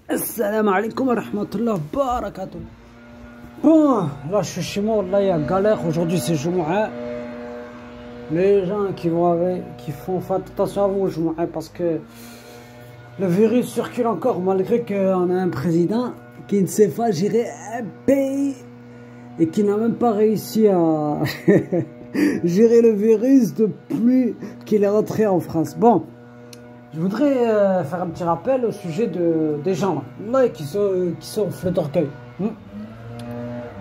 Assalamu alaikum wa rahmatullah wa barakatuh. Bon, là je suis chez moi, là il y a galère. Aujourd'hui c'est Jumu'ah. Les gens qui font attention à vous Jumu'ah parce que le virus circule encore malgré qu'on a un président qui ne sait pas gérer un pays et qui n'a même pas réussi à gérer le virus depuis qu'il est rentré en France. Bon, je voudrais faire un petit rappel au sujet des gens là qui sont fleurs d'orgueil.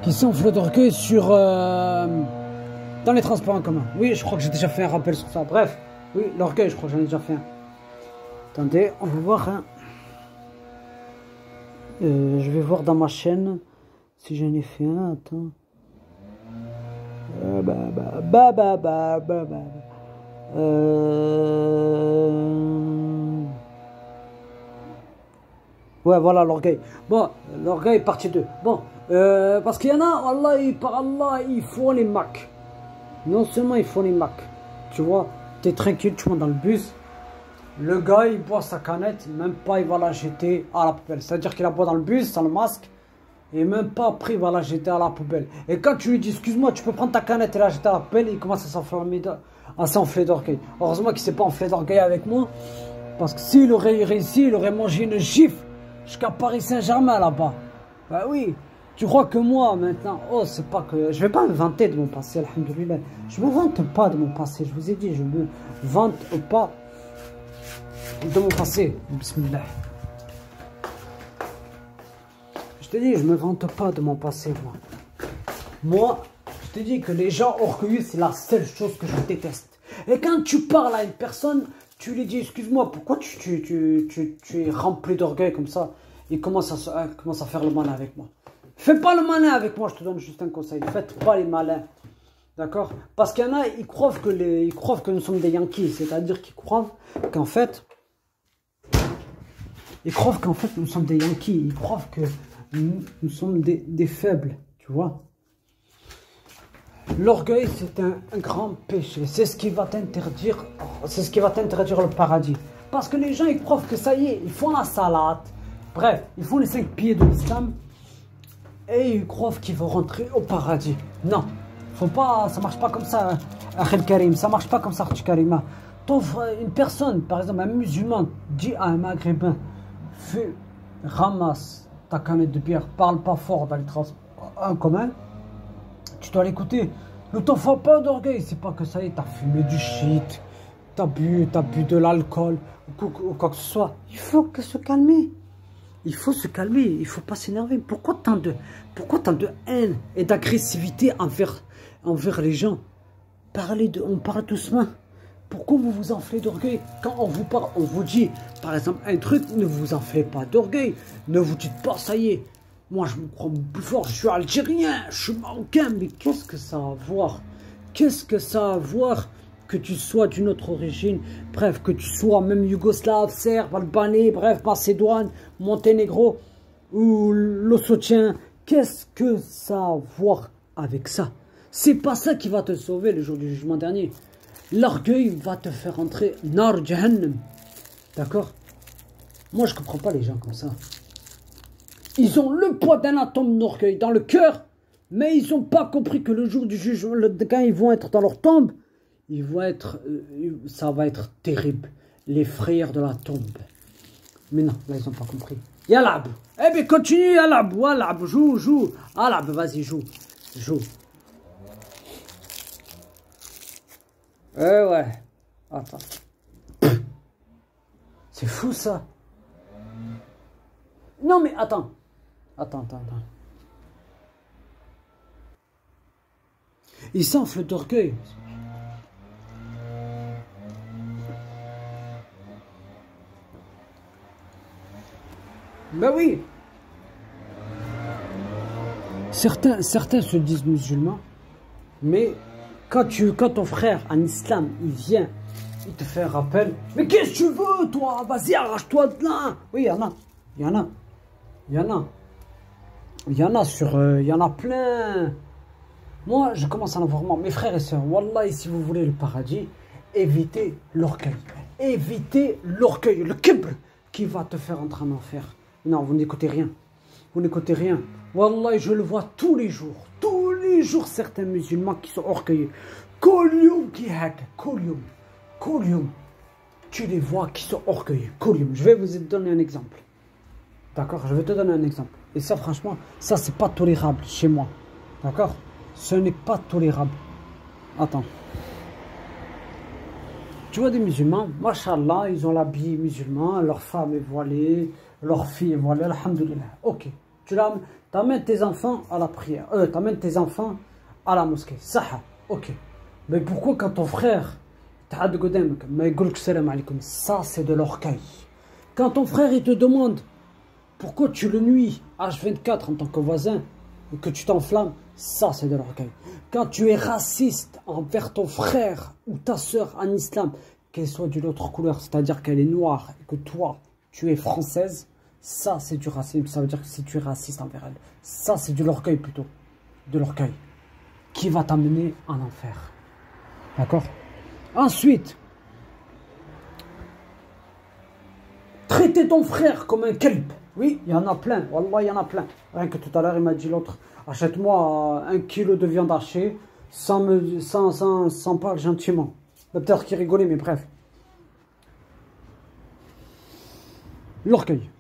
Qui sont fleurs d'orgueil sur dans les transports en commun. Oui, je crois que j'ai déjà fait un rappel sur ça. Bref, oui, l'orgueil, je crois que j'en ai déjà fait un. Attendez, on va voir. Hein. Je vais voir dans ma chaîne si j'en ai fait un. Attends. Ouais, voilà l'orgueil. Bon, l'orgueil partie 2. Bon, parce qu'il y en a, Allah, par Allah, ils font les macs. Non seulement ils font les macs. Tu vois, t'es tranquille, tu montes dans le bus. Le gars, il boit sa canette, même pas il va la jeter à la poubelle. C'est-à-dire qu'il la boit dans le bus, sans le masque. Et même pas après, il va la jeter à la poubelle. Et quand tu lui dis, excuse-moi, tu peux prendre ta canette et la jeter à la poubelle, il commence à s'enfler d'orgueil. Heureusement qu'il s'est pas enflé d'orgueil avec moi. Parce que s'il aurait réussi, il aurait mangé une gifle jusqu'à Paris Saint-Germain là-bas. Bah oui. Tu crois que moi maintenant, oh c'est pas que... Je vais pas me vanter de mon passé, alhamdoulilah. Je me vante pas de mon passé, je vous ai dit, je me vante pas de mon passé. Bismillah. Je te dis, je me vante pas de mon passé, moi. Moi, je te dis que les gens orgueilleux, c'est la seule chose que je déteste. Et quand tu parles à une personne, tu lui dis, excuse-moi, pourquoi tu es rempli d'orgueil comme ça? Il commence à faire le malin avec moi. Fais pas le malin avec moi, je te donne juste un conseil. Faites pas les malins. D'accord? Parce qu'il y en a, ils croient que nous sommes des Yankees. C'est-à-dire qu'ils croient qu'en fait... nous sommes des Yankees. Ils croient que nous sommes des faibles. Tu vois? L'orgueil, c'est un grand péché. C'est ce qui va t'interdire. C'est ce qui va t'interdire le paradis. Parce que les gens, ils croient que ça y est, ils font la salade. Bref, ils font les 5 piliers de l'islam. Et ils croient qu'ils vont rentrer au paradis. Non, faut pas, ça marche pas comme ça, Akhil Karim, ça marche pas comme ça, Akhil Karima. Une personne, par exemple un musulman, dit à un maghrébin, ramasse ta canette de bière, parle pas fort dans les transports en commun, tu dois l'écouter. Ne t'en fais pas d'orgueil, c'est pas que ça y est, t'as fumé du shit, t'as bu de l'alcool, ou quoi que ce soit. Il faut que se calmer. Il faut se calmer, il ne faut pas s'énerver. Pourquoi tant de haine et d'agressivité envers les gens? On parle doucement. Pourquoi vous vous enflez d'orgueil? Quand on vous parle, on vous dit, par exemple, un truc, ne vous enflez pas d'orgueil. Ne vous dites pas, ça y est, moi je me crois plus fort, je suis algérien, je suis marocain. Mais qu'est-ce que ça a à voir? Qu'est-ce que ça a à voir? Que tu sois d'une autre origine, bref, que tu sois même yougoslave, serbe, albanais, bref, Macédoine, Monténégro ou l'Ossotien, qu'est-ce que ça a à voir avec ça? C'est pas ça qui va te sauver le jour du jugement dernier. L'orgueil va te faire entrer Nar Jahannam. D'accord? Moi, je comprends pas les gens comme ça. Ils ont le poids d'un atome d'orgueil dans le cœur, mais ils n'ont pas compris que le jour du jugement, quand ils vont être dans leur tombe, ça va être terrible. Les frayeurs de la tombe. Mais non, là, ils n'ont pas compris. Yalab. Eh bien, continue, Yalab. Yalab, joue. Yalab, vas-y, joue. Ouais. Attends. C'est fou, ça. Non, mais attends. Attends. Ils s'enflent d'orgueil. Ben oui. Certains se disent musulmans, mais quand ton frère en islam, il vient, il te fait un rappel. Mais qu'est-ce que tu veux, toi? Vas-y, arrache-toi de là. Oui, il y en a. Il y en a plein. Moi, je commence à en avoir marre. Mes frères et sœurs, wallah, si vous voulez le paradis, évitez l'orgueil. Évitez l'orgueil, le kibr, qui va te faire entrer en enfer. Non, vous n'écoutez rien. Vous n'écoutez rien. Wallah, je le vois tous les jours. Tous les jours, certains musulmans qui sont orgueilleux. Kolium qui hack. Kolium. Tu les vois qui sont orgueilleux. Kolium. Je vais vous donner un exemple. D'accord? Je vais te donner un exemple. Et ça, franchement, ça, c'est pas tolérable chez moi. D'accord? Ce n'est pas tolérable. Attends. Tu vois des musulmans, machallah, ils ont l'habit musulman, leur femme est voilée, leur fille est voilée, alhamdoulilah. Ok. Tu amènes tes enfants à la prière. Tu amènes tes enfants à la mosquée. Saha. Ok. Mais pourquoi quand ton frère, ça, c'est de l'orgueil. Quand ton frère, il te demande pourquoi tu le nuis H24 en tant que voisin et que tu t'enflammes, ça, c'est de l'orgueil. Quand tu es raciste envers ton frère ou ta soeur en islam, qu'elle soit d'une autre couleur, c'est-à-dire qu'elle est noire et que toi, tu es française, ça, c'est du racisme. Ça veut dire que si tu es raciste envers elle, ça, c'est de l'orgueil plutôt. De l'orgueil. Qui va t'amener en enfer. D'accord? Ensuite, traiter ton frère comme un kelp. Oui, il y en a plein. Wallah, il y en a plein. Rien que tout à l'heure, il m'a dit l'autre, achète-moi 1 kilo de viande hachée sans parler gentiment. Peut-être qu'il rigolait, mais bref. L'orgueil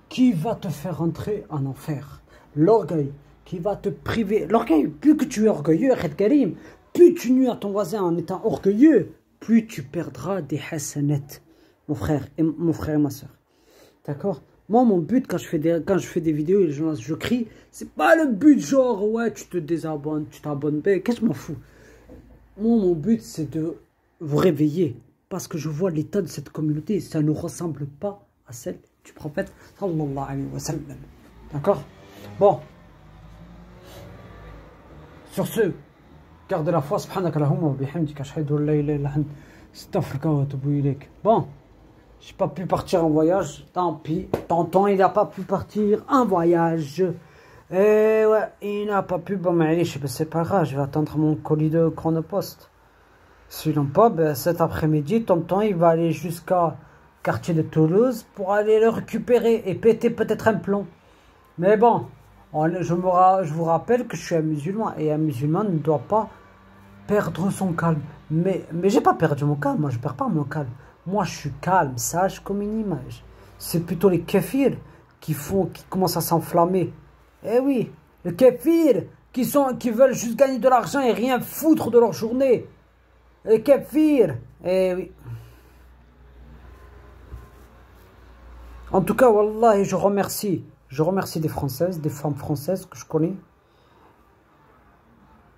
qui va te faire entrer en enfer. L'orgueil qui va te priver. L'orgueil, plus que tu es orgueilleux, Khed Karim, plus tu nuis à ton voisin en étant orgueilleux, plus tu perdras des hasanat, mon frère et ma soeur. D'accord? Moi, mon but, quand je fais des vidéos et les gens, je crie, c'est pas le but genre, ouais, tu te désabonnes, tu t'abonnes, qu'est-ce que je m'en fous? Moi, mon but, c'est de vous réveiller. Parce que je vois l'état de cette communauté, ça ne ressemble pas à celle du prophète, sallallahu alayhi wa sallam. D'accord? Bon. Sur ce, gardez la foi, subhanaka Allahumma wa bihamdika, ashhadu an la ilaha illa anta, astaghfiruka wa atubu ilayk. Bon. J'ai pas pu partir en voyage, tant pis. Tonton, il n'a pas pu partir en voyage. Et ouais, il n'a pas pu. Bon, mais c'est pas grave, je vais attendre mon colis de Chronopost. Sinon pas, ben, cet après-midi, tonton, il va aller jusqu'à quartier de Toulouse pour aller le récupérer et péter peut-être un plomb. Mais bon, je vous rappelle que je suis un musulman et un musulman ne doit pas perdre son calme. Mais j'ai pas perdu mon calme, moi je perds pas mon calme. Moi, je suis calme, sage comme une image. C'est plutôt les kéfirs qui commencent à s'enflammer. Eh oui, les kéfirs qui veulent juste gagner de l'argent et rien foutre de leur journée. Les kéfirs, eh oui. En tout cas, wallah, je remercie des Françaises, des femmes françaises que je connais,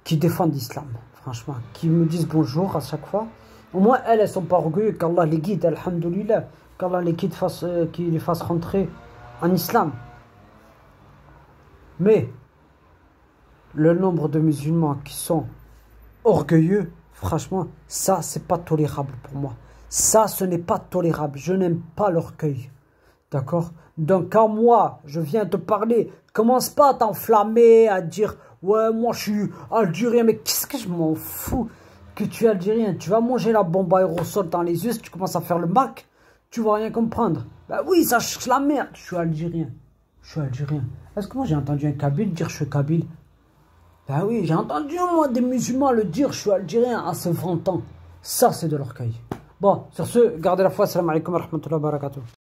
qui défendent l'islam, franchement, qui me disent bonjour à chaque fois. Au moins, elles ne sont pas orgueilleuses, qu'Allah les guide, alhamdoulilah, qu'Allah les guide, qu'il les fasse rentrer en islam. Mais, le nombre de musulmans qui sont orgueilleux, franchement, ça, c'est pas tolérable pour moi. Ça, ce n'est pas tolérable. Je n'aime pas l'orgueil. D'accord? Donc, quand moi, je viens te parler, commence pas à t'enflammer, à dire, ouais, moi, je suis algérien, mais qu'est-ce que je m'en fous que tu es algérien? Tu vas manger la bombe à aérosol dans les yeux, si tu commences à faire le Mac, tu vas rien comprendre. Ben oui, ça, c'est la merde. Je suis algérien. Je suis algérien. Est-ce que moi, j'ai entendu un Kabyle dire je suis Kabyle? Ben oui, j'ai entendu, moi, des musulmans le dire, je suis algérien, en se vantant. Ça, c'est de l'orgueil. Bon, sur ce, gardez la foi. Salam alaikum wa rahmatullahi wa barakatuh.